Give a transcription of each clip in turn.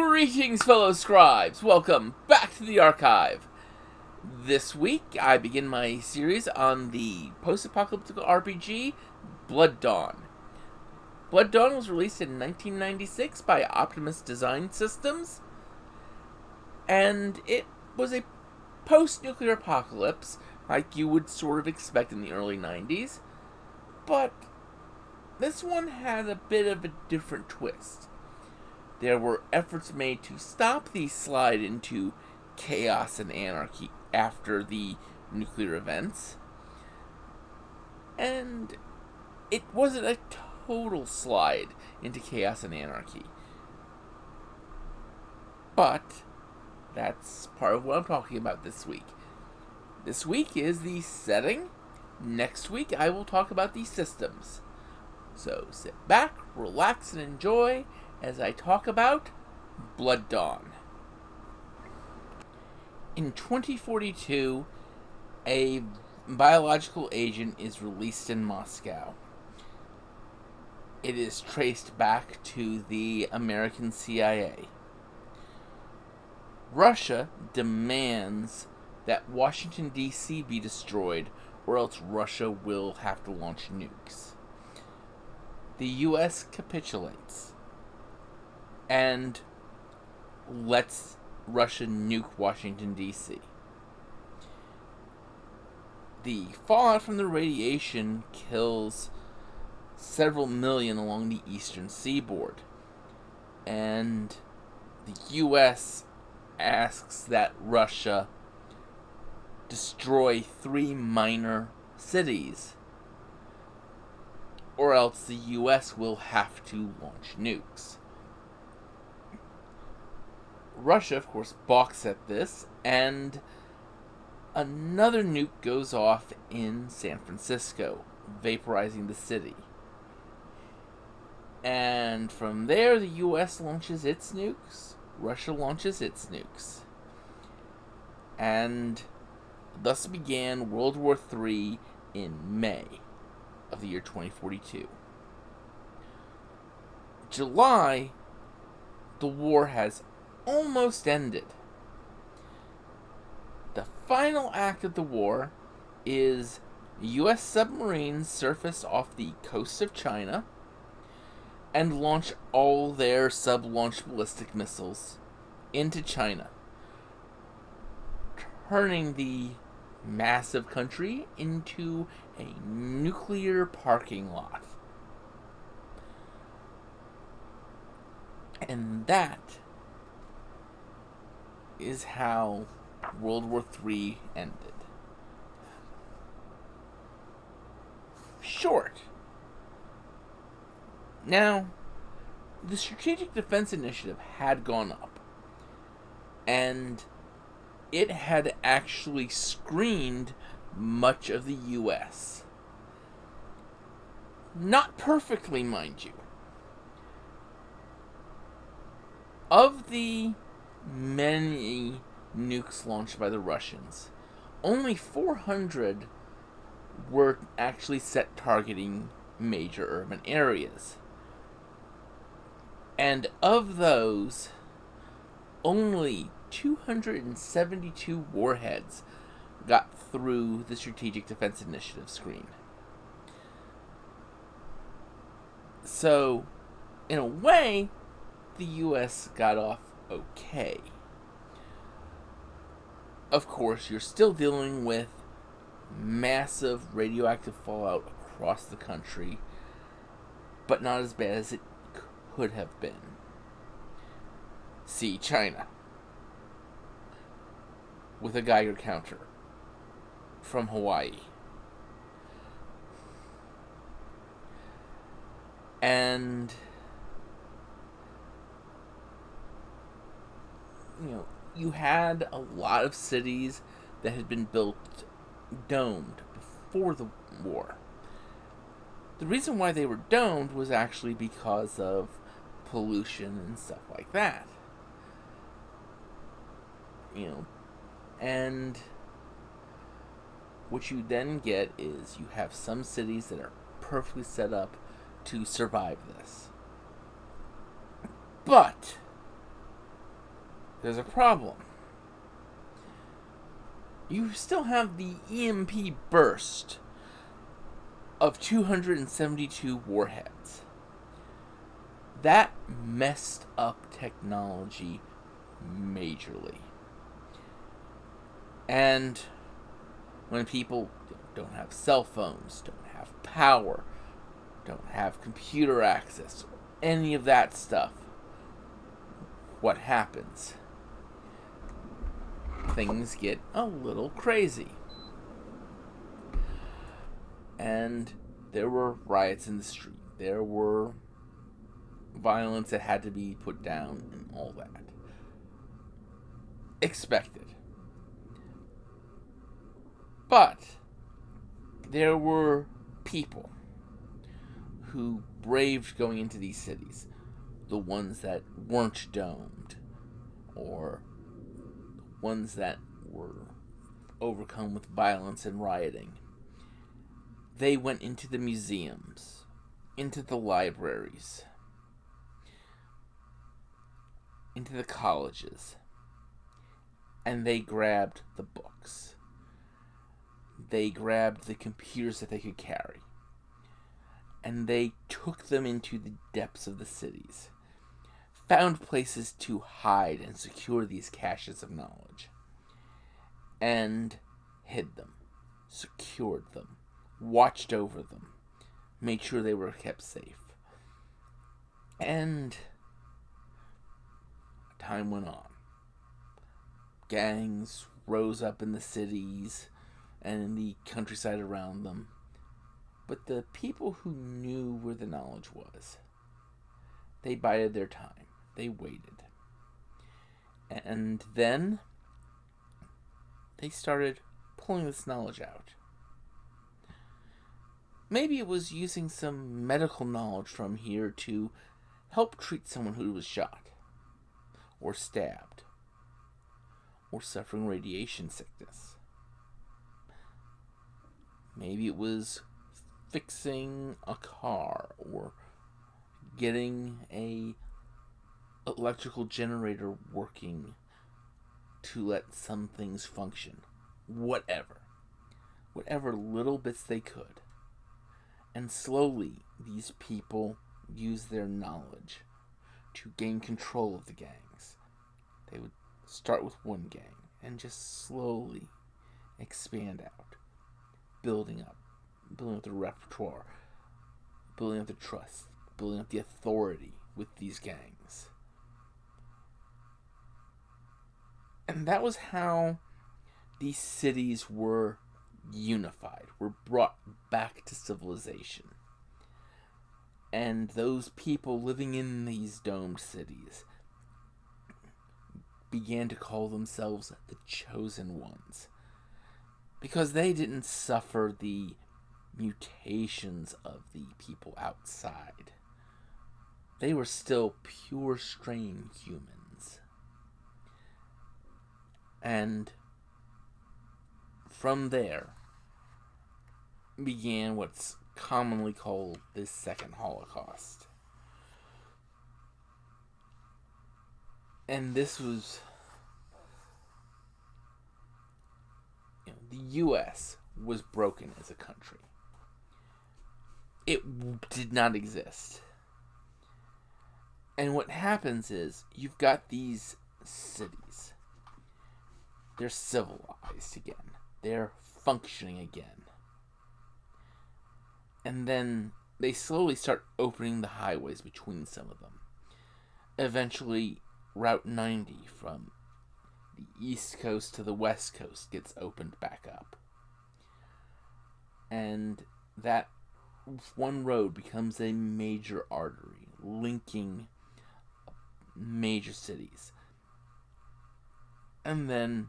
Greetings, fellow scribes! Welcome back to the archive. This week, I begin my series on the post-apocalyptic RPG, Blood Dawn. Blood Dawn was released in 1996 by Optimus Design Systems, and it was a post-nuclear apocalypse, like you would sort of expect in the early 90s, but this one had a bit of a different twist. There were efforts made to stop the slide into chaos and anarchy after the nuclear events. And it wasn't a total slide into chaos and anarchy. But that's part of what I'm talking about this week. This week is the setting. Next week I will talk about the systems. So sit back, relax, and enjoy as I talk about Blood Dawn. In 2042, a biological agent is released in Moscow. It is traced back to the American CIA. Russia demands that Washington, D.C. be destroyed, or else Russia will have to launch nukes. The U.S. capitulates and lets Russia nuke Washington, D.C. The fallout from the radiation kills several million along the eastern seaboard, and the U.S. asks that Russia destroy 3 minor cities, or else the U.S. will have to launch nukes. Russia, of course, balks at this, and another nuke goes off in San Francisco, vaporizing the city. And from there, the U.S. launches its nukes, Russia launches its nukes. And thus began World War III in May of the year 2042. July, the war has almost ended. The final act of the war is U.S. submarines surface off the coast of China and launch all their sub-launch ballistic missiles into China, turning the massive country into a nuclear parking lot. And that is how World War III ended. Short. Now, the Strategic Defense Initiative had gone up, and it had actually screened much of the U.S. Not perfectly, mind you. Of the many nukes launched by the Russians, only 400 were actually set targeting major urban areas. And of those, only 272 warheads got through the Strategic Defense Initiative screen. So, in a way, the U.S. got off okay. Of course, you're still dealing with massive radioactive fallout across the country, but not as bad as it could have been. See China, with a Geiger counter from Hawaii. And, you had a lot of cities that had been built domed before the war. The reason why they were domed was actually because of pollution and stuff like that. And what you then get is you have some cities that are perfectly set up to survive this. But There's a problem. You still have the EMP burst of 272 warheads. That messed up technology majorly. And when people don't have cell phones, don't have power, don't have computer access, any of that stuff, what happens? Things get a little crazy. And there were riots in the street. There were violence that had to be put down and all that. Expected. But there were people who braved going into these cities. The ones that weren't domed, or ones that were overcome with violence and rioting. They went into the museums, into the libraries, into the colleges, and they grabbed the books. They grabbed the computers that they could carry, and they took them into the depths of the cities, found places to hide and secure these caches of knowledge, and hid them, secured them, watched over them, made sure they were kept safe. And time went on. Gangs rose up in the cities and in the countryside around them. But the people who knew where the knowledge was, they bided their time. They waited. And then they started pulling this knowledge out. Maybe it was using some medical knowledge from here to help treat someone who was shot, or stabbed, or suffering radiation sickness. Maybe it was fixing a car, or getting a electrical generator working to let some things function. Whatever little bits they could. And slowly, these people use their knowledge to gain control of the gangs. They would start with one gang and just slowly expand out, building up the repertoire, building up the trust, building up the authority with these gangs. And that was how these cities were unified, were brought back to civilization. And those people living in these domed cities began to call themselves the chosen ones, because they didn't suffer the mutations of the people outside. They were still pure strain humans. And from there began what's commonly called the Second Holocaust. And this was, the U.S. was broken as a country. It did not exist. And what happens is, you've got these cities. They're civilized again. They're functioning again. And then they slowly start opening the highways between some of them. Eventually, Route 90 from the East Coast to the West Coast gets opened back up. And that one road becomes a major artery, linking major cities. And then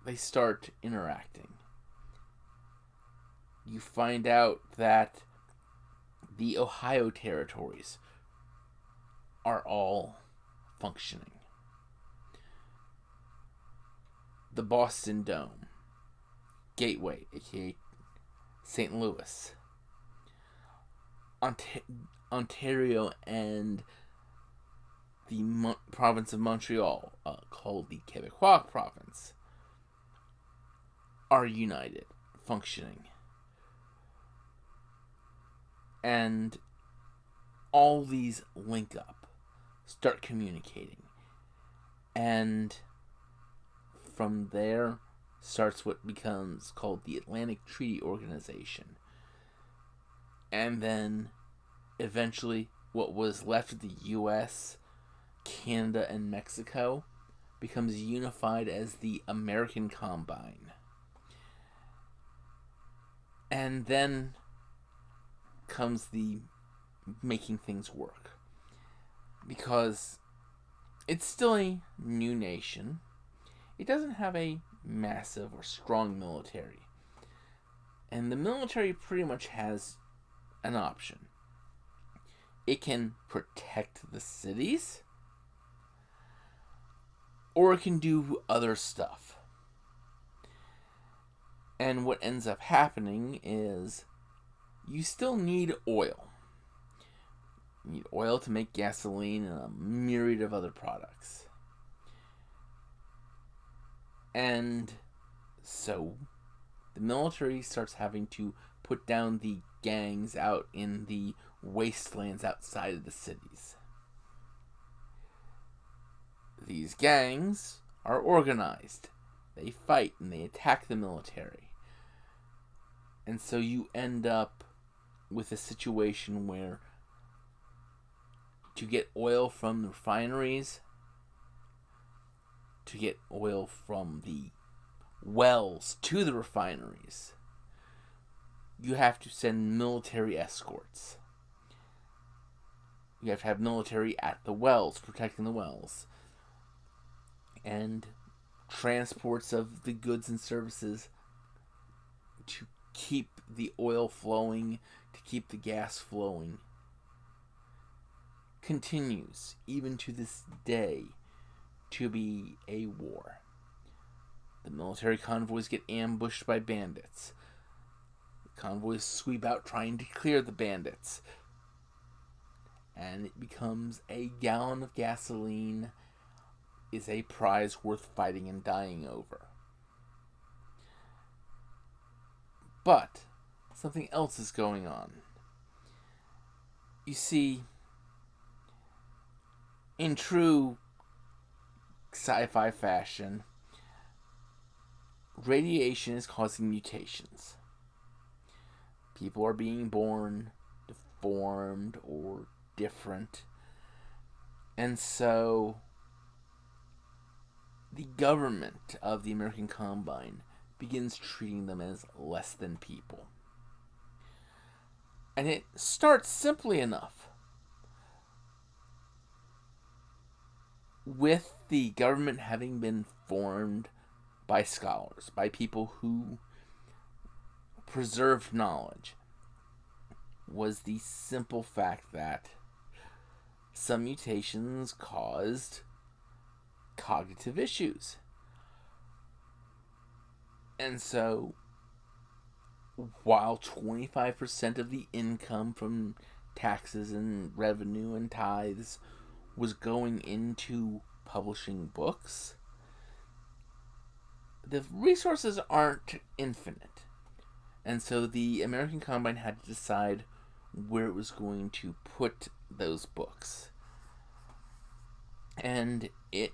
they start interacting. You find out that the Ohio territories are all functioning. The Boston Dome, Gateway, aka St. Louis, Ontario and the province of Montreal, called the Quebecois province, are united, functioning. And all these link up, start communicating. And from there starts what becomes called the Atlantic Treaty Organization. And then eventually what was left of the US, Canada, and Mexico becomes unified as the American Combine. And then comes the making things work. Because it's still a new nation. It doesn't have a massive or strong military. And the military pretty much has an option. It can protect the cities, or it can do other stuff. And what ends up happening is you still need oil. You need oil to make gasoline and a myriad of other products. And so the military starts having to put down the gangs out in the wastelands outside of the cities. These gangs are organized. They fight and they attack the military. And so you end up with a situation where to get oil from the refineries, to get oil from the wells to the refineries, you have to send military escorts. You have to have military at the wells, protecting the wells. And transports of the goods and services to keep the oil flowing, to keep the gas flowing, continues, even to this day, to be a war. The military convoys get ambushed by bandits. The convoys sweep out trying to clear the bandits. And it becomes a gallon of gasoline is a prize worth fighting and dying over. But something else is going on. You see, in true sci-fi fashion, radiation is causing mutations. People are being born deformed or different. And so the government of the American Combine begins treating them as less than people. And it starts simply enough. With the government having been formed by scholars, by people who preserved knowledge, was the simple fact that some mutations caused cognitive issues. And so, while 25% of the income from taxes and revenue and tithes was going into publishing books, the resources aren't infinite. And so the American Combine had to decide where it was going to put those books. And it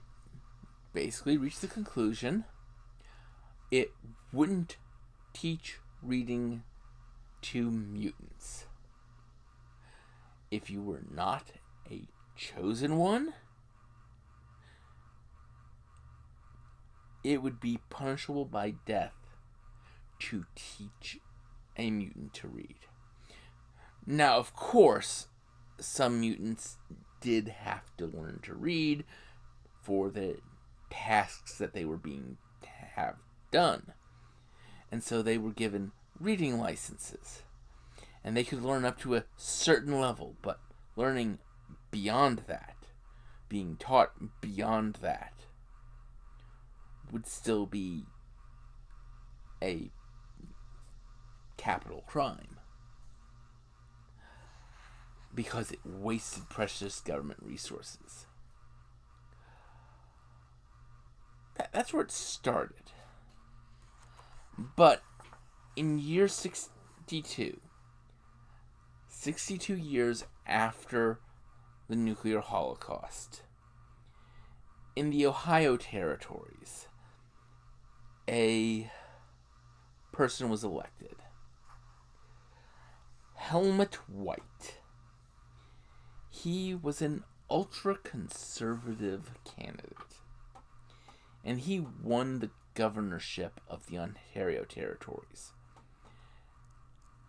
basically reached the conclusion it wouldn't teach reading to mutants. If you were not a chosen one, it would be punishable by death to teach a mutant to read. Now, of course, some mutants did have to learn to read for the tasks that they were being have done. And so they were given reading licenses. And they could learn up to a certain level, but learning beyond that, being taught beyond that, would still be a capital crime. Because it wasted precious government resources. That's where it started. But in year 62, 62 years after the nuclear holocaust, in the Ohio territories, a person was elected. Helmut White. He was an ultra-conservative candidate, and he won the governorship of the Ontario territories.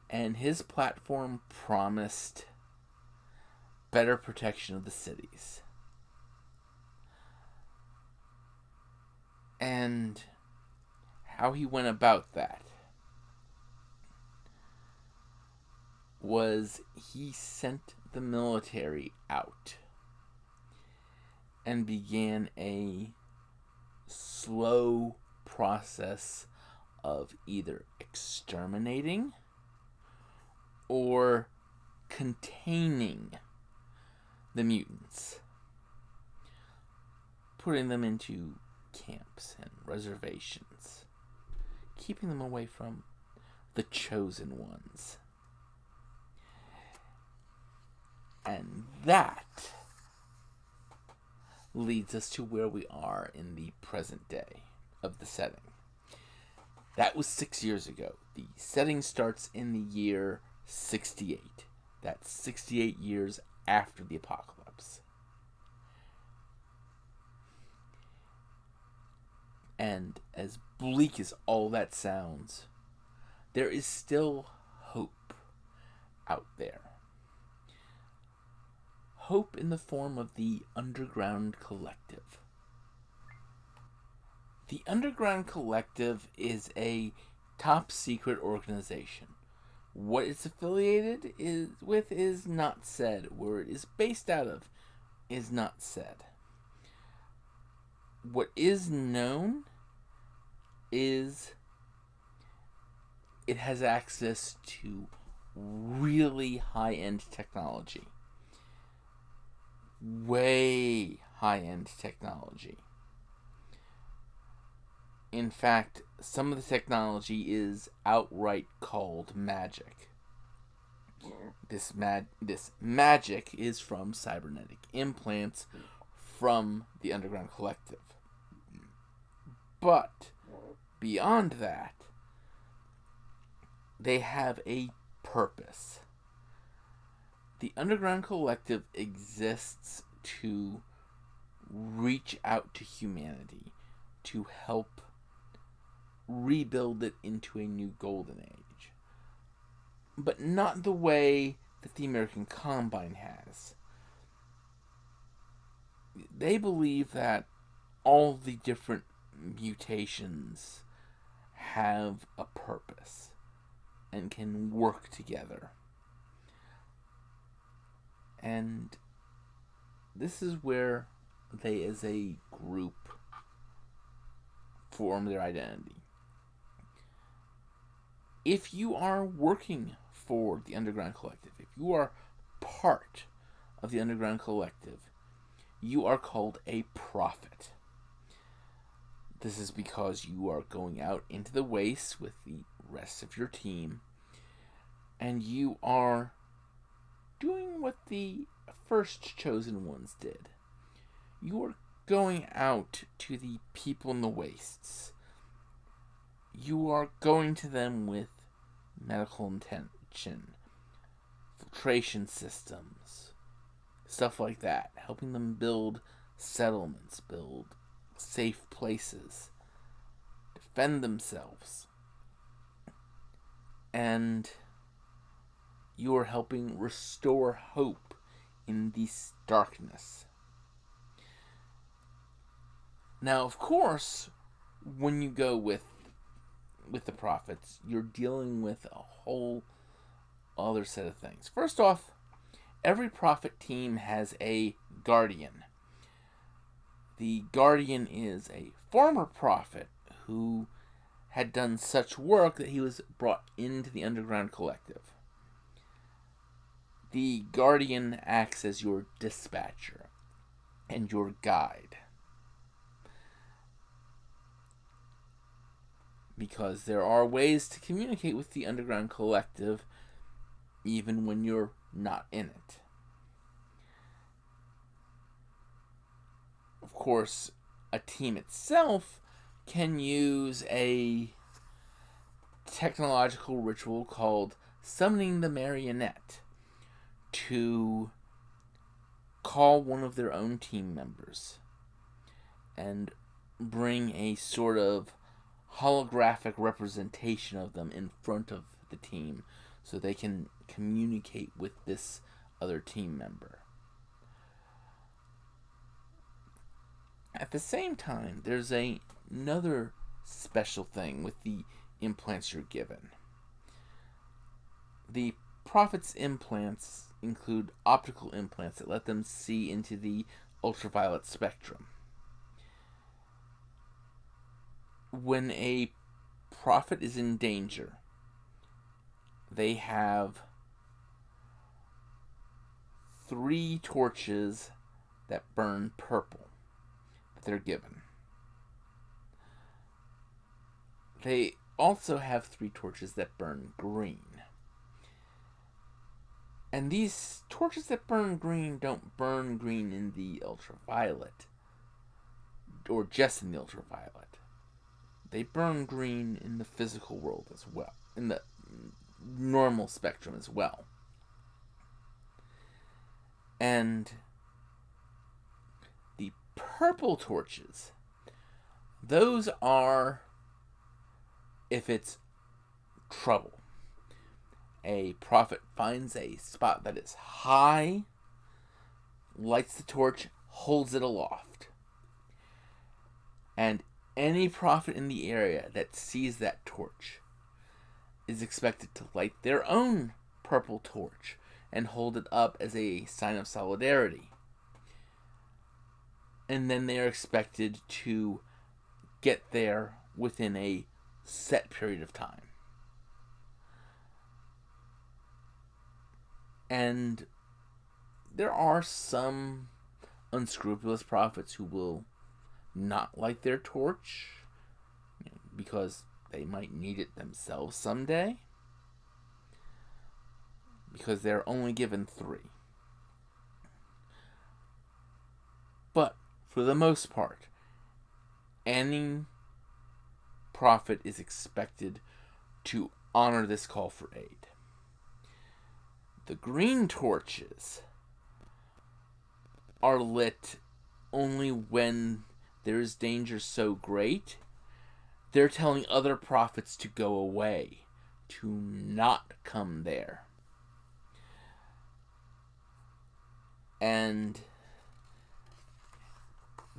And his platform promised better protection of the cities. And how he went about that was he sent the military out and began a slow process of either exterminating or containing the mutants, putting them into camps and reservations, keeping them away from the chosen ones. And that leads us to where we are in the present day of the setting. That was 6 years ago. The setting starts in the year 68. That's 68 years after the apocalypse. And as bleak as all that sounds, there is still hope out there. Hope in the form of the Underground Collective. The Underground Collective is a top secret organization. What it's affiliated with is not said. Where it is based out of is not said. What is known is it has access to really high-end technology. Way high-end technology. In fact, some of the technology is outright called magic. This magic is from cybernetic implants from the Underground Collective. But beyond that, they have a purpose. The Underground Collective exists to reach out to humanity, to help rebuild it into a new golden age. But not the way that the American Combine has. They believe that all the different mutations have a purpose and can work together. And this is where they as a group form their identity. If you are working for the Underground Collective, if you are part of the Underground Collective, you are called a prophet. This is because you are going out into the wastes with the rest of your team, and you are doing what the first chosen ones did. You are going out to the people in the wastes. You are going to them with medical intention, filtration systems, stuff like that, helping them build settlements, build safe places, defend themselves. And you are helping restore hope in this darkness. Now, of course, when you go with the prophets, you're dealing with a whole other set of things. First off, every prophet team has a guardian. The guardian is a former prophet who had done such work that he was brought into the Underground Collective. The guardian acts as your dispatcher and your guide. because there are ways to communicate with the underground collective even when you're not in it. Of course, a team itself can use a technological ritual called summoning the marionette to call one of their own team members and bring a sort of holographic representation of them in front of the team so they can communicate with this other team member. At the same time, there's another special thing with the implants you're given. The Prophet's implants include optical implants that let them see into the ultraviolet spectrum. When a Prophet is in danger, they have 3 torches that burn purple that they're given. They also have 3 torches that burn green. And these torches that burn green don't burn green in the ultraviolet, or just in the ultraviolet. They burn green in the physical world as well, in the normal spectrum as well. And the purple torches, those are if it's trouble. A Prophet finds a spot that is high, lights the torch, holds it aloft. And any Prophet in the area that sees that torch is expected to light their own purple torch and hold it up as a sign of solidarity. And then they are expected to get there within a set period of time. And there are some unscrupulous Prophets who will not light their torch because they might need it themselves someday, because they're only given 3. But for the most part, any Prophet is expected to honor this call for aid. The green torches are lit only when there is danger so great they're telling other Prophets to go away, to not come there. And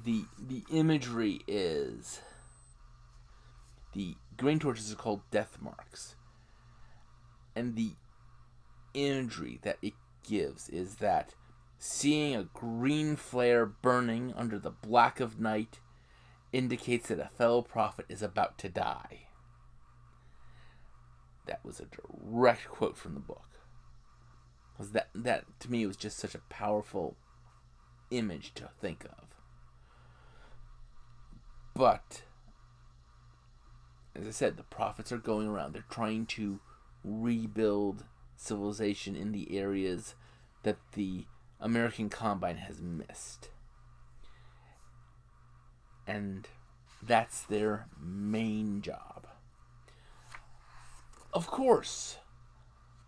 the imagery is, the green torches are called death marks. And the imagery that it gives is that seeing a green flare burning under the black of night indicates that a fellow Prophet is about to die. That was a direct quote from the book. Because that to me was just such a powerful image to think of. But as I said, the Prophets are going around. They're trying to rebuild civilization in the areas that the American Combine has missed. And that's their main job. Of course,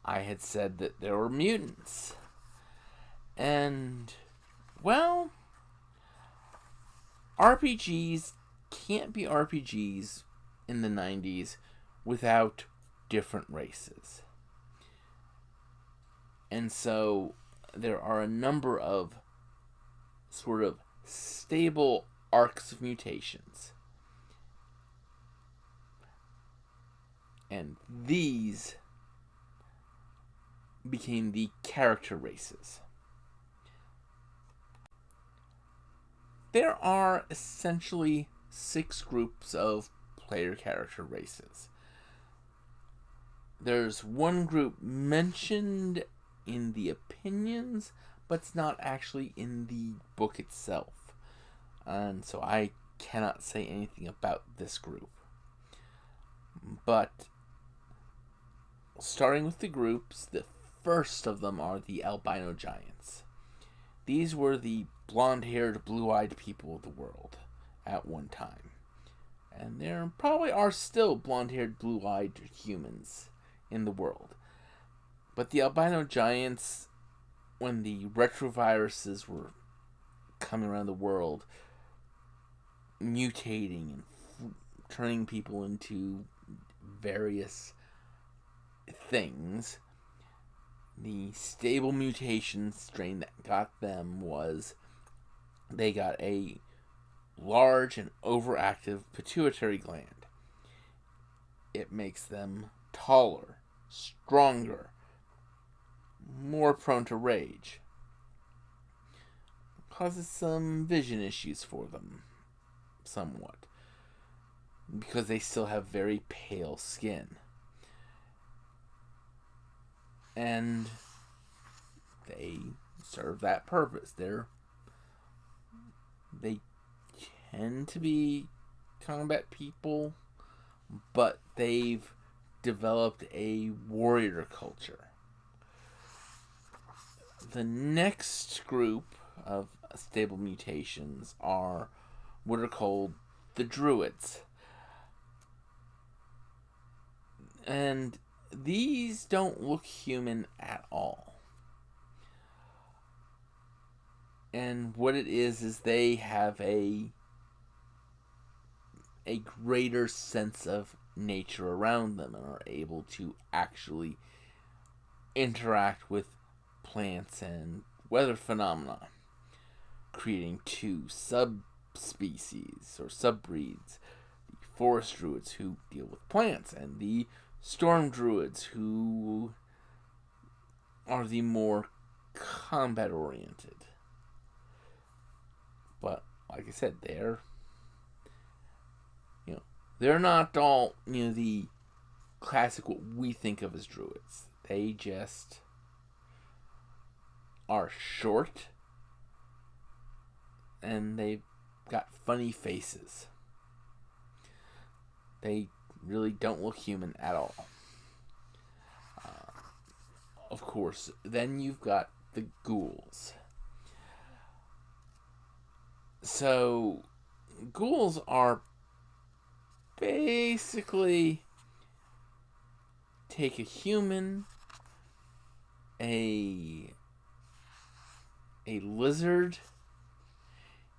I had said that there were mutants. And, well, RPGs can't be RPGs in the 90s without different races. And so there are a number of sort of stable arcs of mutations. And these became the character races. There are essentially 6 groups of player character races. There's one group mentioned in the opinions, but it's not actually in the book itself. And so I cannot say anything about this group. But starting with the groups, the first of them are the albino giants. These were the blonde-haired, blue-eyed people of the world at one time. And there probably are still blonde-haired, blue-eyed humans in the world. But the albino giants, when the retroviruses were coming around the world, mutating and turning people into various things, the stable mutation strain that got them was they got a large and overactive pituitary gland. It makes them taller, stronger, more prone to rage. Causes some vision issues for them, somewhat, because they still have very pale skin. And they serve that purpose. They tend to be combat people, but they've developed a warrior culture. The next group of stable mutations are what are called the druids. And these don't look human at all. And what it is they have a greater sense of nature around them and are able to actually interact with plants and weather phenomena, creating two subspecies or subbreeds: the forest druids, who deal with plants, and the storm druids, who are the more combat oriented. But like I said, they're not all the classic what we think of as druids. They just are short and they've got funny faces. They really don't look human at all. Of course, then you've got the ghouls. So, ghouls are basically take a human, a lizard,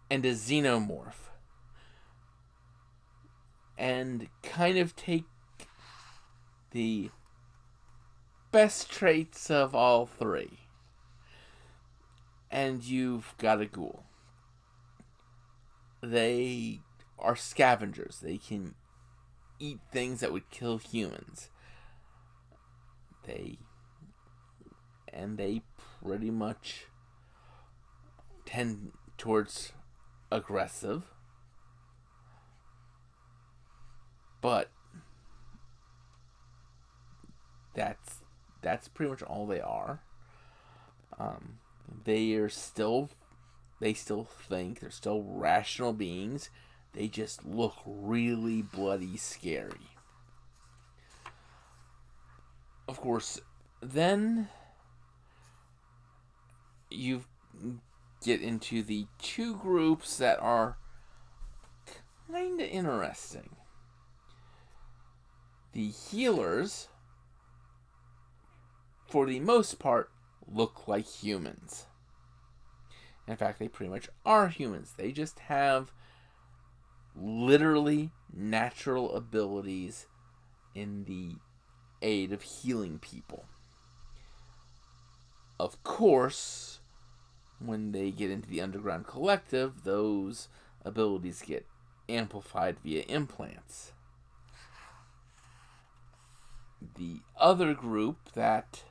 and a xenomorph, and kind of take the best traits of all three, and you've got a ghoul. They are scavengers. They can eat things that would kill humans. They pretty much tend towards aggressive, but that's pretty much all they are. They still think they're still rational beings. They just look really bloody scary. Of course, then you get into the two groups that are kind of interesting. The healers, for the most part, look like humans. In fact, they pretty much are humans. They just have literally natural abilities in the aid of healing people. Of course, when they get into the underground collective, those abilities get amplified via implants. The other group that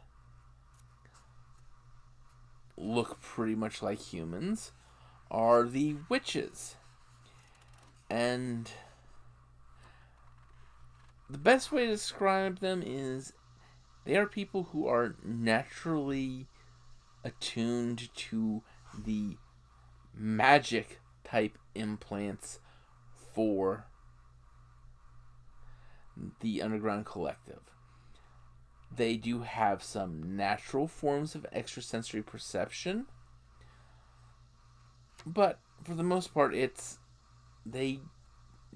look pretty much like humans are the witches. And the best way to describe them is they are people who are naturally attuned to the magic type implants for the Underground Collective. They do have some natural forms of extrasensory perception, but for the most part, they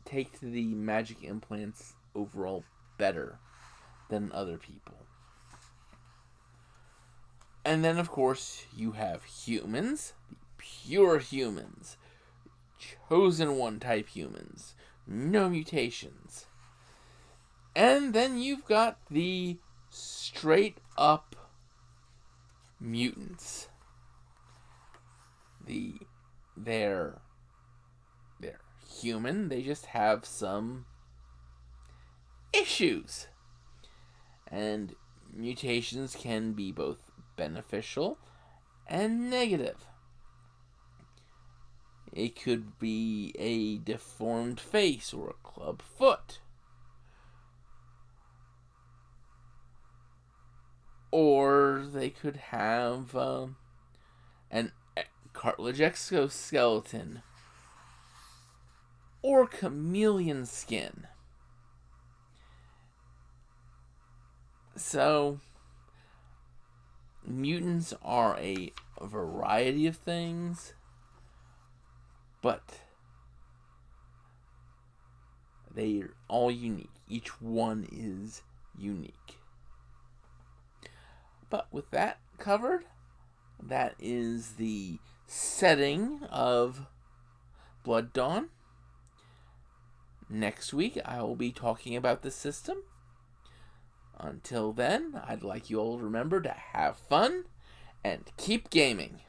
take to the magic implants overall better than other people. And then, of course, you have humans, the pure humans, chosen one type humans, no mutations. And then you've got the straight up mutants. They're human, they just have some issues. And mutations can be both beneficial and negative. It could be a deformed face or a club foot. Or they could have an cartilage exoskeleton. Or chameleon skin. So, mutants are a variety of things, but they're all unique. Each one is unique. But with that covered, that is the setting of Blood Dawn. Next week, I will be talking about the system. Until then, I'd like you all to remember to have fun and keep gaming.